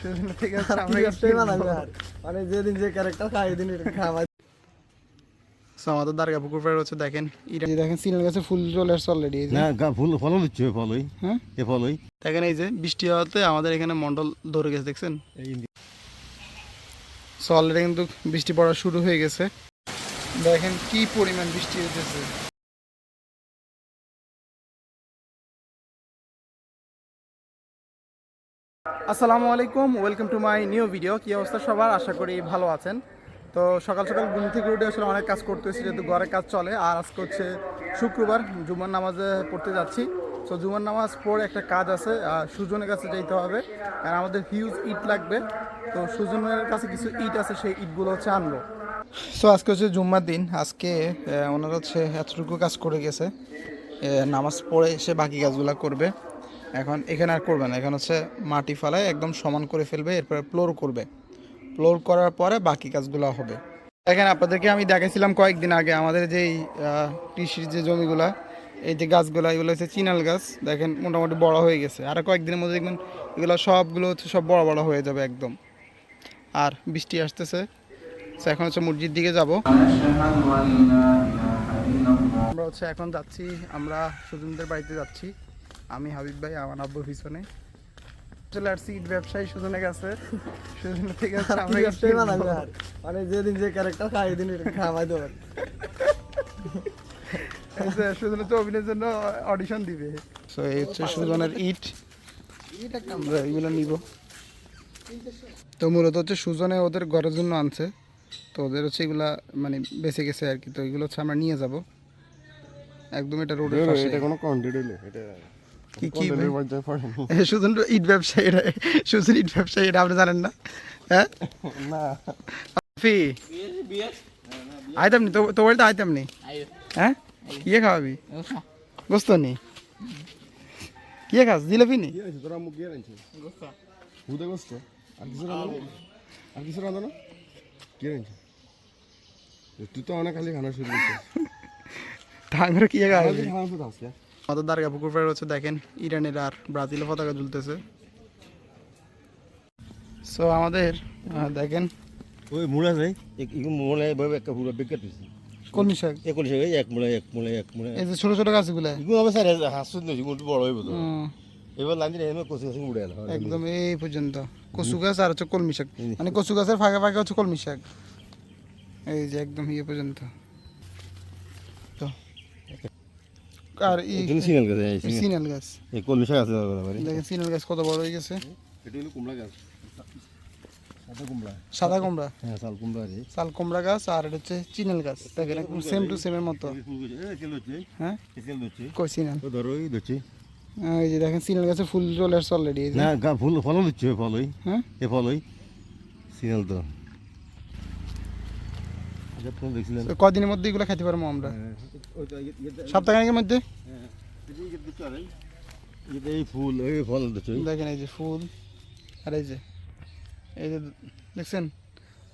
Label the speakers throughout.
Speaker 1: সুজনের থেকে
Speaker 2: মানে যেদিন যে ক্যারেক্টার খাই দিন খাওয়া।
Speaker 1: আমাদের দারগা পুকুর পাড়ে হচ্ছে দেখেন দেখেন সিনাল গাছে ফুল চলে আসছে অলরেডি।
Speaker 3: না ফুল ফলন দিচ্ছে ফলই।
Speaker 1: হ্যাঁ
Speaker 3: এ ফলই
Speaker 1: দেখেন এই যে বৃষ্টি হওয়াতে আমাদের এখানে মন্ডল ধরে গেছে দেখছেন। সো অলরেডি কিন্তু বৃষ্টি পড়া শুরু হয়ে গেছে। দেখেন কি পরিমাণ বৃষ্টি হইতেছে। আসসালামু আলাইকুম, welcome to my new video. কি অবস্থা সবার, আশা করি ভালো আছেন। তো সকাল সকাল ঘুম থেকে উঠে আসলে অনেক কাজ করতেছি, যেহেতু ঘরে কাজ চলে। আর আজকে হচ্ছে শুক্রবার, জুমার নামাজে পড়তে যাচ্ছি। তো জুমার নামাজ পড়ে একটা কাজ আছে, সুজনের কাছে যেতে হবে, কারণ আমাদের হিউজ ইট লাগবে। তো সুজনের কাছে কিছু ইট আছে, সেই ইটগুলো হচ্ছে আনবো। সো আজকে হচ্ছে জুম্মার দিন। আজকে ওনারা হচ্ছে এতটুকু কাজ করে গেছে, নামাজ পড়ে এসে বাকি কাজগুলো করবে। এখন এখানে আর করবে না, এখন হচ্ছে মাটি ফালায় একদম সমান করে ফেলবে, এরপরে ফ্লোর করবে। ফ্লোর করার পরে বাকি কাজগুলো হবে। দেখেন আপনাদেরকে আমি দেখাইছিলাম কয়েকদিন আগে আমাদের যেই কৃষির যে জমিগুলা, এই যে গাছগুলো, এগুলো হচ্ছে চিনাল গাছ। দেখেন মোটামুটি বড় হয়ে গেছে, আর কয়েকদিনের মধ্যে দেখবেন এগুলো সবগুলো হচ্ছে সব বড় বড় হয়ে যাবে একদম। আর বৃষ্টি আসতেছে, এখন হচ্ছে মসজিদ দিকে যাব। আমরা হচ্ছে এখন যাচ্ছি, আমরা সুজনদের বাড়িতে যাচ্ছি। আমি হাবিব ভাই, আমার আব্বুর পিছনে চলে আসছি ইট ব্যবসায়ী সুজনের কাছে। সুজনের থেকে
Speaker 2: মানে যেদিন যে ক্যারেক্টার খাই দিন খাওয়াই দেবেন।
Speaker 1: সুজনের তো অভিনয়ের জন্য অডিশন দিবে। তো এই হচ্ছে সুজনের ইট, আমরা এগুলো নিব। তো মূলত হচ্ছে সুজনে ওদের ঘরের জন্য আনছে, তো ওদের হচ্ছে এগুলা মানে বেঁচে গেছে আর কি। তো এগুলো হচ্ছে আমরা নিয়ে যাব একদম। এটা রোডের পাশে।
Speaker 3: এটা কোনো কন্টেন্ট হইলো এটা
Speaker 1: কি কি সুজন ইট ব্যবসায়ী, সুজন ইট ব্যবসায়ী, এটা আপনি জানেন না? হ্যাঁ
Speaker 3: না
Speaker 1: ফি আইতাম নি তো বলতে আইতাম নি। হ্যাঁ কিয়ে খাওয়াবি গোস্ত নি, কিয়ে খাস জিলাপি নি?
Speaker 3: তোরা মুখ গিয়ে রাখছি হুদে গোস্ত আর কিছু রাঁধো, আর কিছু রাঁধো না কে রাঁধছে? তুই তো অনেক খালি খানা শুরু করছিস।
Speaker 1: টাঙ্গরে কিয়ে খাওয়াবি?
Speaker 3: খাওয়া শুরু আসছে।
Speaker 1: আমাদের দারগা পুকুর পাড়ে হচ্ছে দেখেন ইরানের আর ব্রাজিলের পতাকা ঝুলতেছে। সো আমাদের দেখেন
Speaker 3: ওই মুড়া নেই মুড়া এভাবে একটা পুরো বেকার দিছি
Speaker 1: কলমি শাক,
Speaker 3: একলিশ এক মুড়া এক মুড়া এক মুড়া
Speaker 1: এই যে ছোট ছোট গাছগুলো
Speaker 3: এগুলো হবে স্যার হাসুন নই এগুলো বড় হইব তো। এবার লাইন দিয়ে এমন কচি কচি মুড়ে এলো
Speaker 1: একদম এই পর্যন্ত কচু গাছ আর হচ্ছে কলমি শাক, মানে কচু গাছের ফাঁকে ফাঁকে হচ্ছে কলমি শাক, এই যে একদম ইয়ে পর্যন্ত। তো আর
Speaker 3: সিনাল গাছ
Speaker 1: সিনাল গাছ,
Speaker 3: এই কলমি শাক আছে
Speaker 1: দেখেন সিনাল গাছ কত বড় হয়ে গেছে।
Speaker 3: এটা হলো কুমড়া গাছ, সাদা কুমড়া,
Speaker 1: সাদা কুমড়া,
Speaker 3: হ্যাঁ শাল কুমড়া রে,
Speaker 1: শাল কুমড়া গাছ। আর এটা হচ্ছে চিনাল গাছ, দেখেন একদম সেম টু সেম এর মতো। হ্যাঁ কই সিনাল
Speaker 3: তো ধরো এই দচ্ছে,
Speaker 1: এই যে দেখেন সিনাল গাছে ফুল চলে আসছে অলরেডি।
Speaker 3: না ফুল ফলন দিচ্ছে ফলই।
Speaker 1: হ্যাঁ
Speaker 3: এ ফলই সিনাল তো আচ্ছা ফোন দেখছিলেন
Speaker 1: কদিনের মধ্যে এগুলো খেতে পারবো আমরা? সপ্তাহখানেকের মধ্যে।
Speaker 3: এই ফুল এই ফল দিচ্ছে,
Speaker 1: দেখেন এই যে ফুল, আর এই যে দেখছেন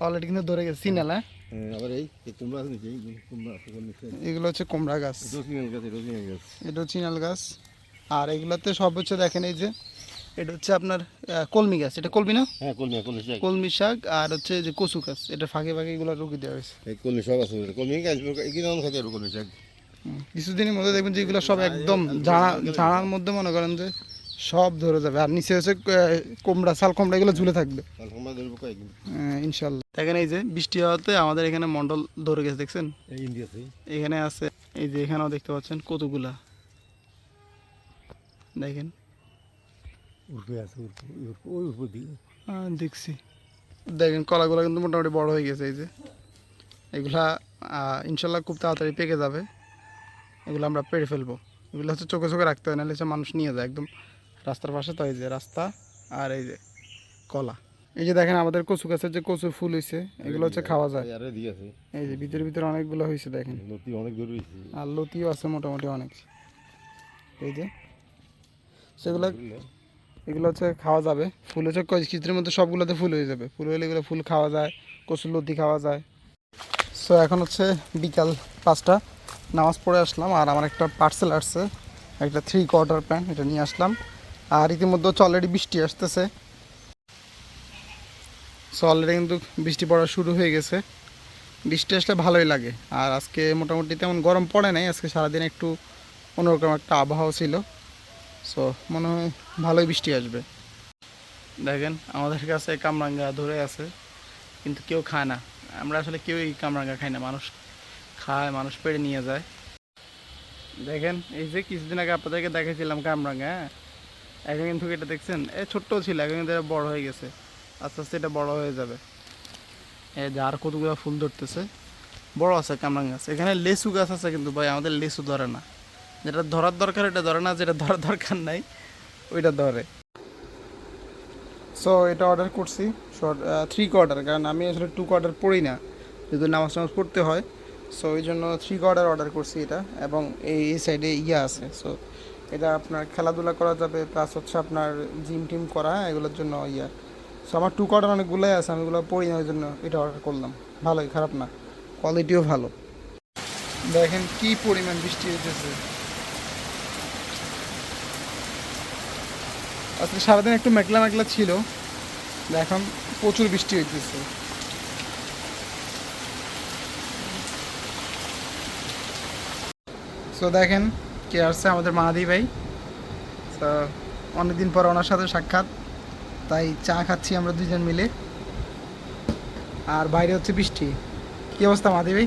Speaker 1: অলরেডি কিন্তু ধরে গেছে সিনাল। হ্যাঁ
Speaker 3: আবার এই কুমড়া আছে নিচে, কুমড়া
Speaker 1: এগুলো হচ্ছে কুমড়া গাছ,
Speaker 3: সিনাল গাছ, এটা সিনাল গাছ,
Speaker 1: এটা চিনাল গাছ। আর এগুলোতে সব হচ্ছে দেখেন এই যে এটা হচ্ছে আপনার কলমি গাছ, এটা কলমি না?
Speaker 3: হ্যাঁ কলমি কলমি শাক,
Speaker 1: কলমি শাক। আর হচ্ছে যে কচু গাছ, এটা ফাঁকে ফাঁকে এগুলো রুগী দেওয়া হয়েছে।
Speaker 3: এই কলমি শাক আছে, কলমি গাছ কি নাম খাইতে আর কলমি শাক।
Speaker 1: কিছুদিনের মধ্যে দেখবেন যে এগুলো সব একদম ঝাড়ার মধ্যে মনে করেন যে সব ধরে যাবে। আর নিচে হচ্ছে কুমড়া, শাল কুমড়া, এগুলো ঝুলে থাকবে ইনশাল্লাহ। দেখেন এই যে বৃষ্টি হওয়াতে আমাদের এখানে মন্ডল ধরে গেছে দেখছেন, এখানে আছে। এই যে এখানেও দেখতে পাচ্ছেন কতগুলা, দেখেন দেখছি। দেখেন কলাগুলো কিন্তু মোটামুটি বড় হয়ে গেছে। এই যে এগুলা ইনশাল্লাহ খুব তাড়াতাড়ি পেকে যাবে, এগুলো আমরা পেড়ে ফেলবো। এগুলো হচ্ছে চোখে চোখে রাখতে হয়, নাহলে হচ্ছে মানুষ নিয়ে যায় একদম রাস্তার পাশে। তো এই যে রাস্তা, আর এই যে কলা। এই যে দেখেন আমাদের কচু গাছের যে কচুর ফুল হয়েছে, এগুলো হচ্ছে খাওয়া যায়। এই যে ভিতরে ভিতরে অনেকগুলো হয়েছে দেখেন, আর লতিও আছে মোটামুটি অনেক। এই যে সেগুলো এগুলো হচ্ছে খাওয়া যাবে। ফুল হচ্ছে কিছুদিনের মধ্যে সবগুলোতে ফুল হয়ে যাবে। ফুল হলে এগুলো ফুল খাওয়া যায়, কচুর লতি খাওয়া যায়। সো এখন হচ্ছে বিকাল 5টা, নামাজ পড়ে আসলাম। আর আমার একটা পার্সেল আসছে, একটা 3/4 প্যান্ট, এটা নিয়ে আসলাম। আর ইতিমধ্যে হচ্ছে অলরেডি বৃষ্টি আসতেছে। সো অলরেডি কিন্তু বৃষ্টি পড়া শুরু হয়ে গেছে। বৃষ্টি আসলে ভালোই লাগে। আর আজকে মোটামুটি তেমন গরম পড়ে নাই, আজকে সারাদিন একটু অন্যরকম একটা আবহাওয়া ছিল। সো মনে হয় ভালোই বৃষ্টি আসবে। দেখেন আমাদের কাছে কামরাঙ্গা ধরে আছে, কিন্তু কেউ খায় না। আমরা আসলে কেউই কামরাঙ্গা খাই না, মানুষ খায়, মানুষ পেড়ে নিয়ে যায়। দেখেন এই যে কিছুদিন আগে আপনাদেরকে দেখেছিলাম কামরাঙ্গা, হ্যাঁ, এখন কিন্তু এটা দেখছেন ছোট্ট ছিল, এখন কিন্তু এটা বড় হয়ে গেছে। আস্তে আস্তে এটা বড় হয়ে যাবে। এই যে আর কতগুলো ফুল ধরতেছে, বড় আছে কামরাঙ্গা গাছ। এখানে লেসু গাছ আছে, কিন্তু ভাই আমাদের লেসু ধরে না। যেটা ধরার দরকার এটা ধরে না, যেটা ধরার দরকার নাই ওইটা ধরে। সো এটা অর্ডার করছি শর্ট 3 কোয়ার্টার, কারণ আমি আসলে 2 কোয়ার্টার পড়ি না, যেহেতু নামাজ পড়তে হয়। সো ওই জন্য 3 কোয়ার্টার অর্ডার করছি এটা। এবং এই সাইডে ইয়ে আছে, সো এটা আপনার খেলাধুলা করা যাবে, প্লাস হচ্ছে আপনার জিম টিম করা, এগুলোর জন্য ইয়া। সো আমার 2 কোয়ার্টার অনেকগুলোই আছে, আমি এগুলো পড়ি না, ওই জন্য এটা অর্ডার করলাম। ভালোই, খারাপ না, কোয়ালিটিও ভালো। দেখেন কি পরিমাণ বৃষ্টি হইতেছে আজকে। সারাদিন একটু মেঘলা মেঘলা ছিল, এখন প্রচুর বৃষ্টি হইতেছে। সো দেখেন কে আসছে, আমাদের মাহাদি ভাই। তো অনেকদিন পর ওনার সাথে সাক্ষাৎ, তাই চা খাচ্ছি আমরা দুজন মিলে। আর বাইরে হচ্ছে বৃষ্টি। কি অবস্থা মাহাদি ভাই?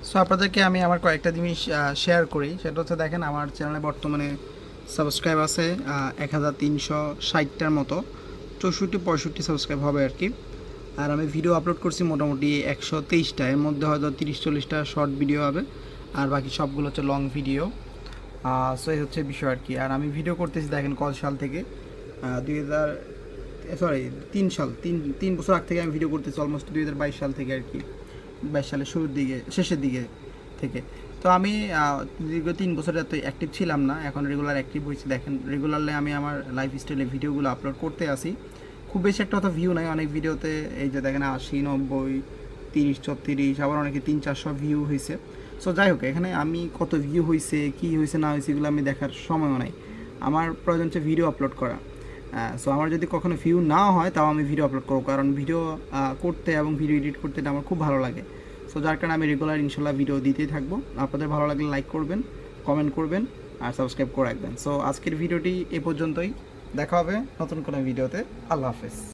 Speaker 1: সো আপনাদেরকে আমি আমার কয়েকটা জিনিস শেয়ার করি। সেটা হচ্ছে দেখেন আমার চ্যানেলে বর্তমানে সাবস্ক্রাইব আছে 1360টার মতো, 64-65 সাবস্ক্রাইব হবে আর কি। আর আমি ভিডিও আপলোড করছি মোটামুটি 123টা, এর মধ্যে হয়তো 30-40টা শর্ট ভিডিও হবে, আর বাকি সবগুলো হচ্ছে লং ভিডিও। সো এই হচ্ছে বিষয় আর কি। আর আমি ভিডিও করতেছি দেখেন কত সাল থেকে, 3 সাল, 3 বছর আগ থেকে আমি ভিডিও করতেছি, অলমোস্ট 2022 সাল থেকে আর কি, 22 সালের শুরুর দিকে, শেষের দিকে থেকে। তো আমি দীর্ঘ 3 বছর এত অ্যাক্টিভ ছিলাম না, এখন রেগুলার অ্যাক্টিভ হয়েছি। দেখেন রেগুলারলি আমি আমার লাইফস্টাইলে ভিডিওগুলো আপলোড করতে আসি। খুব বেশি একটা অত ভিউ নাই অনেক ভিডিওতে, এই যে দেখেন 80, 90, 30, 34, আবার অনেকে 300-400 ভিউ হয়েছে। সো যাই হোক, এখানে আমি কত ভিউ হয়েছে, কী হয়েছে না হয়েছে, এগুলো আমি দেখার সময়ও নাই। আমার প্রয়োজন হচ্ছে ভিডিও আপলোড করা। সো আমার যদি কখনো ভিউ না হয় তাও আমি ভিডিও আপলোড করবো, কারণ ভিডিও করতে এবং ভিডিও এডিট করতে এটা আমার খুব ভালো লাগে। সো যার কারণে আমি রেগুলার ইনশাল্লাহ ভিডিও দিতেই থাকবো। আপনাদের ভালো লাগলে লাইক করবেন, কমেন্ট করবেন, আর সাবস্ক্রাইব করে রাখবেন। সো আজকের ভিডিওটি এ পর্যন্তই, দেখা হবে নতুন কোনো ভিডিওতে। আল্লাহ হাফেজ।